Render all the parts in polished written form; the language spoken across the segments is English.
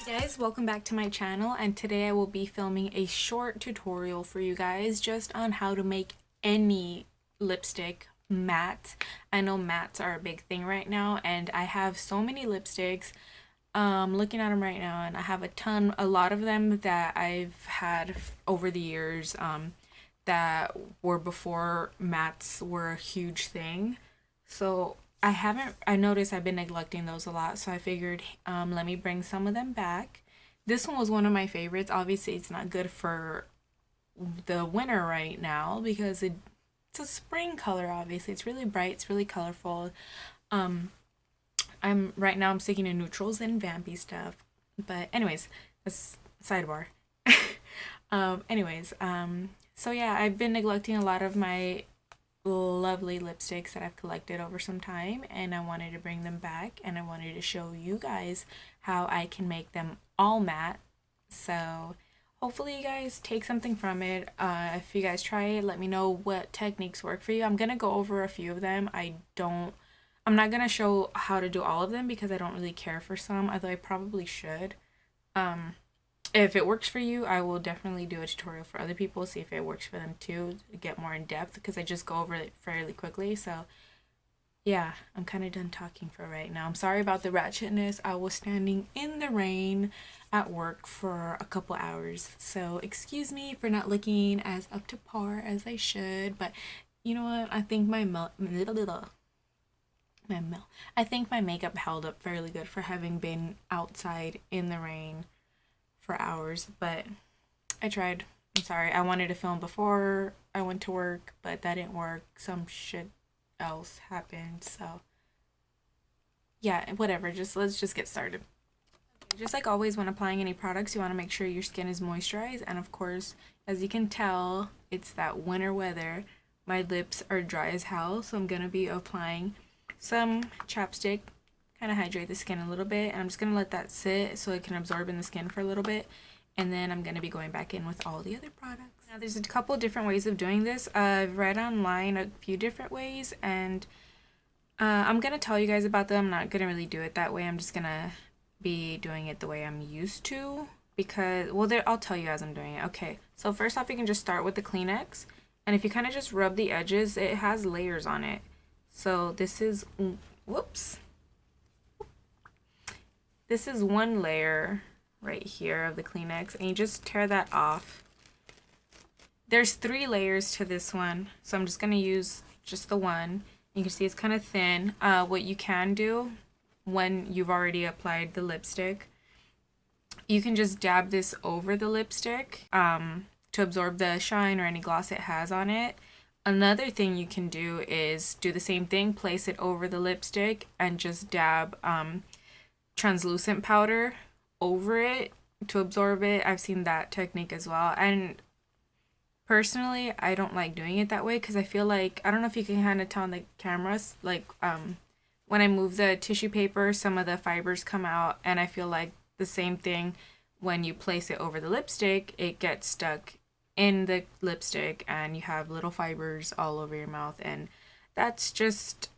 Hey guys, welcome back to my channel, and today I will be filming a short tutorial for you guys just on how to make any lipstick matte. I know mattes are a big thing right now, and I have so many lipsticks. Looking at them right now, and I have a lot of them that I've had over the years that were before mattes were a huge thing. So I noticed I've been neglecting those a lot, so I figured let me bring some of them back. This one was one of my favorites. Obviously, it's not good for the winter right now because it's a spring color, obviously. It's really bright, it's really colorful. Um, I'm sticking to neutrals and vampy stuff. But anyways, that's sidebar. So yeah, I've been neglecting a lot of my lovely lipsticks that I've collected over some time, and I wanted to bring them back and I wanted to show you guys how I can make them all matte. So hopefully you guys take something from it. If you guys try it, let me know what techniques work for you. I'm gonna go over a few of them. I'm not gonna show how to do all of them because I don't really care for some, although I probably should. Um, if it works for you, I will definitely do a tutorial for other people, see if it works for them too, get more in depth, because I just go over it fairly quickly. So yeah, I'm kind of done talking for right now. I'm sorry about the ratchetness. I was standing in the rain at work for a couple hours, so excuse me for not looking as up to par as I should. But you know what? I think I think my makeup held up fairly good for having been outside in the rain for hours, but I tried. I'm sorry. I wanted to film before I went to work, but that didn't work. Some shit else happened. So, yeah, whatever. Let's just get started. Just like always when applying any products, you want to make sure your skin is moisturized, and of course, as you can tell, it's that winter weather. My lips are dry as hell, so I'm going to be applying some chapstick, kind of hydrate the skin a little bit, and I'm just going to let that sit so it can absorb in the skin for a little bit, and then I'm going to be going back in with all the other products. Now there's a couple different ways of doing this. I've read online a few different ways, and I'm going to tell you guys about them. I'm not going to really do it that way. I'm just going to be doing it the way I'm used to because, well, I'll tell you as I'm doing it. Okay, so first off, you can just start with the Kleenex, and if you kind of just rub the edges, it has layers on it. So this is, whoops. This is one layer right here of the Kleenex, and you just tear that off. There's 3 layers to this one, so I'm just going to use just the one. You can see it's kind of thin. What you can do when you've already applied the lipstick, you can just dab this over the lipstick to absorb the shine or any gloss it has on it. Another thing you can do is do the same thing, place it over the lipstick and just dab translucent powder over it to absorb it. I've seen that technique as well, and personally I don't like doing it that way because I feel like, I don't know if you can kind of tell on the cameras, like when I move the tissue paper, some of the fibers come out, and I feel like the same thing when you place it over the lipstick, it gets stuck in the lipstick and you have little fibers all over your mouth, and that's just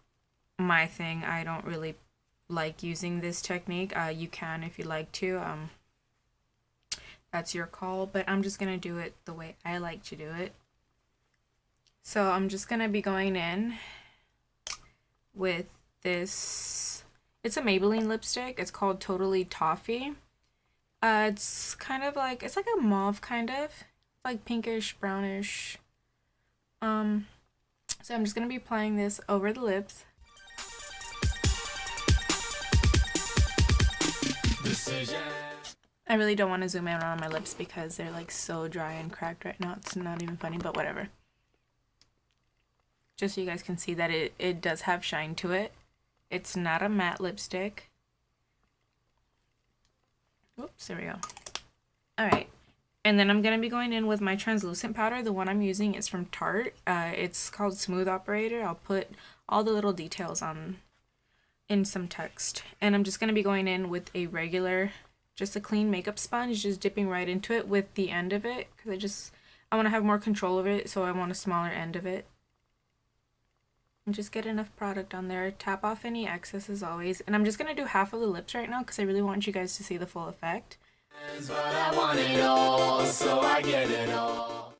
my thing. I don't really like using this technique. You can if you like to. That's your call, but I'm just gonna do it the way I like to do it. So I'm just gonna be going in with this. It's a Maybelline lipstick. It's called Totally Toffee. It's kind of like, it's like a mauve kind of, like pinkish, brownish. So I'm just gonna be applying this over the lips. I really don't want to zoom in on my lips because they're like so dry and cracked right now. It's not even funny, but whatever. Just so you guys can see that it does have shine to it. It's not a matte lipstick. Oops, there we go. Alright. And then I'm going to be going in with my translucent powder. The one I'm using is from Tarte. It's called Smooth Operator. I'll put all the little details on in some text. And I'm just going to be going in with a regular, just a clean makeup sponge, just dipping right into it with the end of it, because I want to have more control of it, so I want a smaller end of it. And just get enough product on there. Tap off any excess as always. And I'm just going to do half of the lips right now because I really want you guys to see the full effect. But I want it all, so I get it all.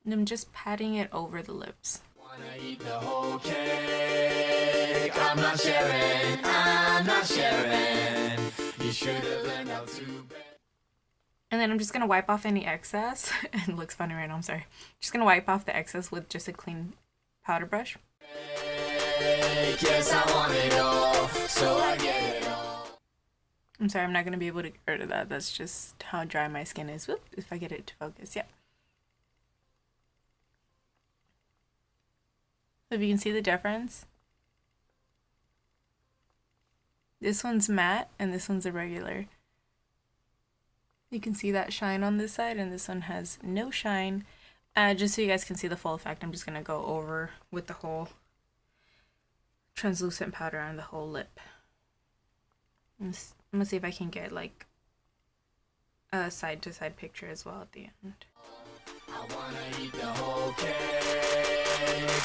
And I'm just patting it over the lips. Wanna eat the whole cake. I'm not sharing, I'm not sharing. You should have learned how to bed. And then I'm just going to wipe off any excess. It looks funny right now, I'm sorry. Just going to wipe off the excess with just a clean powder brush. Yes, I want it all, so I get it all. I'm sorry, I'm not going to be able to get rid of that. That's just how dry my skin is. Whoop, if I get it to focus, yeah. So if you can see the difference. This one's matte and this one's a regular. You can see that shine on this side and this one has no shine. Just so you guys can see the full effect, I'm just going to go over with the whole translucent powder on the whole lip. I'm going to see if I can get like a side to side picture as well at the end. I wanna eat the whole cake.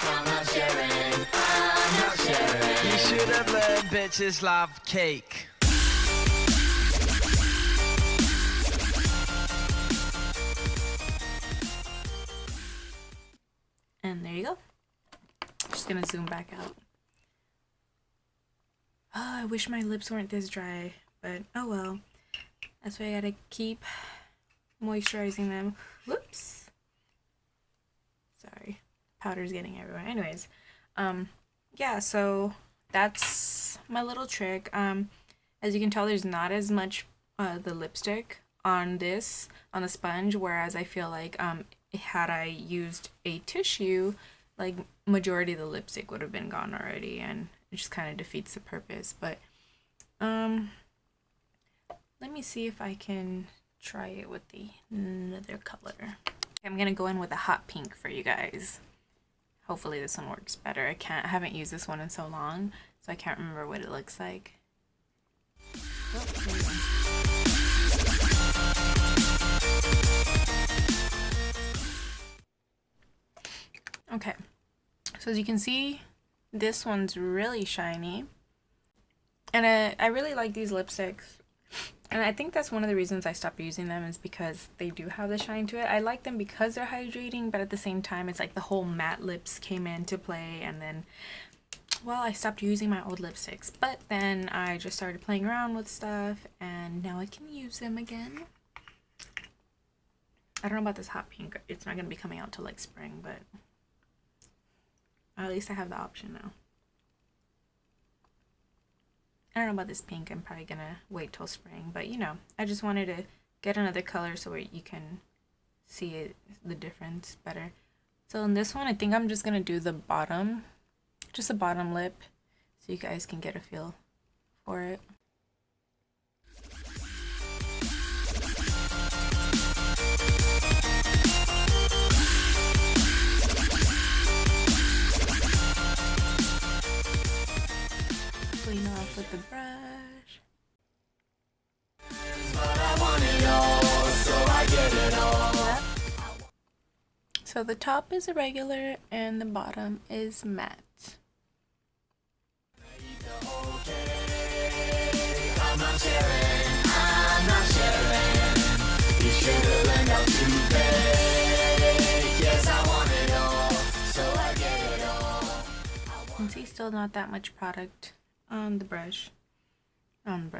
I'm not sharing, I'm not sharing. You should have learned bitches love cake. And there you go. Just gonna zoom back out. Oh, I wish my lips weren't this dry, but oh well. That's why I gotta keep moisturizing them. Whoops. Sorry. Powder's getting everywhere. Anyways, yeah, so that's my little trick. As you can tell, there's not as much the lipstick on this, on the sponge, whereas I feel like had I used a tissue, like majority of the lipstick would have been gone already, and it just kind of defeats the purpose. But let me see if I can try it with the another color. I'm gonna go in with a hot pink for you guys. Hopefully this one works better. I haven't used this one in so long, so I can't remember what it looks like. Oh, there we go. Okay, so as you can see, this one's really shiny, and I really like these lipsticks, and I think that's one of the reasons I stopped using them, is because they do have the shine to it. I like them because they're hydrating, but at the same time it's like the whole matte lips came into play, and then, well, I stopped using my old lipsticks, but then I just started playing around with stuff, and now I can use them again. I don't know about this hot pink. It's not going to be coming out till like spring, but at least I have the option now. I don't know about this pink. I'm probably going to wait till spring, but you know, I just wanted to get another color so you can see it, the difference better. So in this one, I think I'm just going to do the bottom, just a bottom lip, so you guys can get a feel for it. Clean off with the brush. So the top is a regular and the bottom is matte. I'm not sharing, I'm not sharing. You should have learned how to bake. Yes, I want it all, so I get it all. You can see still not that much product on the brush. On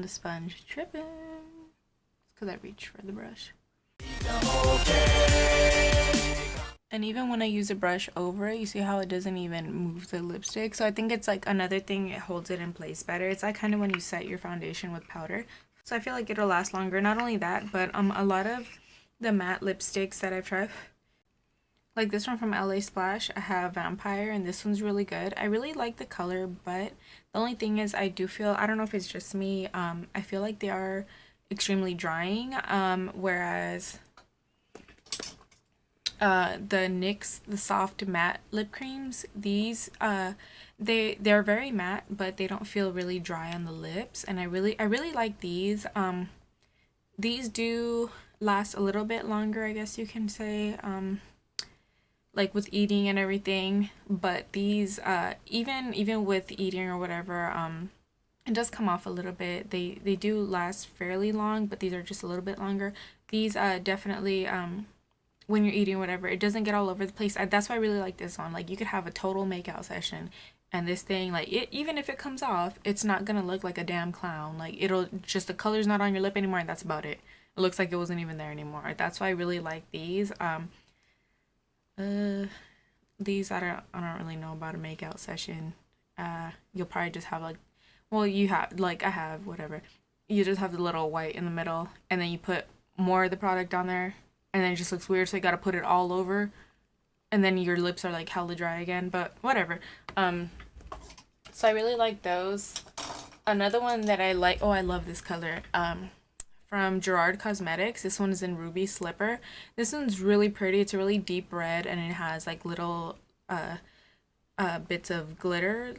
the sponge. Tripping. It's because I reached for the brush. And even when I use a brush over it, you see how it doesn't even move the lipstick. So I think it's like another thing, it holds it in place better. It's like kind of when you set your foundation with powder. So I feel like it'll last longer. Not only that, but a lot of the matte lipsticks that I've tried, like this one from LA Splash, I have Vampire, and this one's really good. I really like the color, but the only thing is I do feel, I don't know if it's just me, I feel like they are extremely drying, whereas the NYX, the soft matte lip creams, these they're very matte, but they don't feel really dry on the lips, and I really like these. These do last a little bit longer, I guess you can say. like with eating and everything. But these even with eating or whatever, it does come off a little bit. They do last fairly long, but these are just a little bit longer. These definitely when you're eating or whatever, it doesn't get all over the place. That's why I really like this one. Like, you could have a total makeout session, and this thing, like, it, even if it comes off, it's not gonna look like a damn clown. Like, it'll just, the color's not on your lip anymore, and that's about it. It looks like it wasn't even there anymore. That's why I really like these. These I don't really know about a makeout session. You'll probably just have like, well, you have, like, I have, whatever. You just have the little white in the middle, and then you put more of the product on there, and then it just looks weird, so you gotta put it all over, and then your lips are like hella dry again, but whatever. So I really like those. Another one that I like, oh, I love this color, from Gerard Cosmetics. This one is in Ruby Slipper. This one's really pretty. It's a really deep red, and it has like little bits of glitter,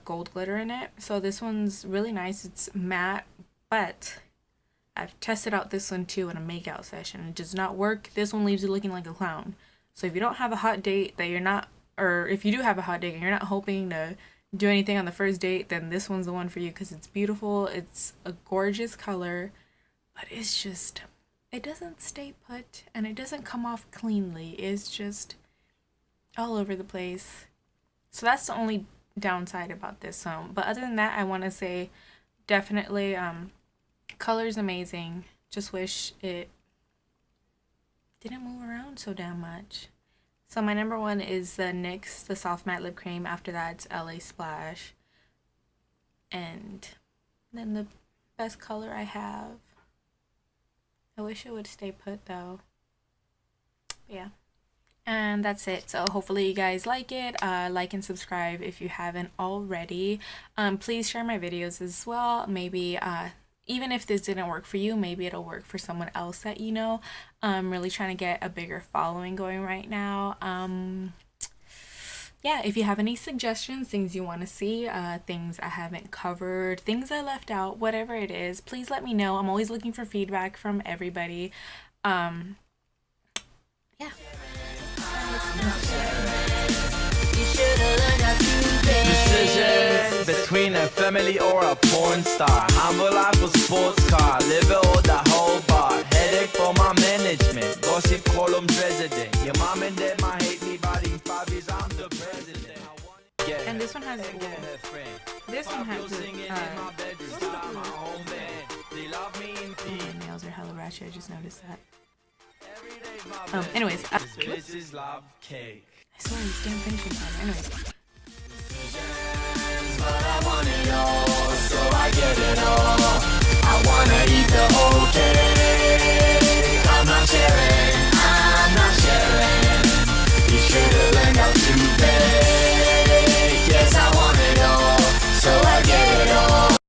gold glitter in it. So this one's really nice. It's matte, but I've tested out this one too in a makeout session. It does not work. This one leaves you looking like a clown. So if you don't have a hot date that you're not, or if you do have a hot date and you're not hoping to do anything on the first date, then this one's the one for you, because it's beautiful. It's a gorgeous color, but it's just, it doesn't stay put, and it doesn't come off cleanly. It's just all over the place. So that's the only downside about this one. But other than that, I want to say definitely color's amazing. Just wish it didn't move around so damn much. So my number one is the NYX, the Soft Matte Lip Cream. After that, it's LA Splash. And then the best color I have, I wish it would stay put though. But yeah. And that's it. So hopefully you guys like it. Like and subscribe if you haven't already. Please share my videos as well. Maybe even if this didn't work for you, maybe it'll work for someone else that you know. I'm really trying to get a bigger following going right now. Yeah, if you have any suggestions, things you want to see, things I haven't covered, things I left out, whatever it is, please let me know. I'm always looking for feedback from everybody. Yeah. Decision between a family or a porn star. Humble life or sports car. Live it or the whole bar. Headache for my management. Gossip column president. Your mom and dad might hate me, but in 5 years I'm the president. And this one has my nails are hella ratchet. I just noticed that. Anyways, I swear it's damn finishing time. Anyways. But I want it all, so I get it.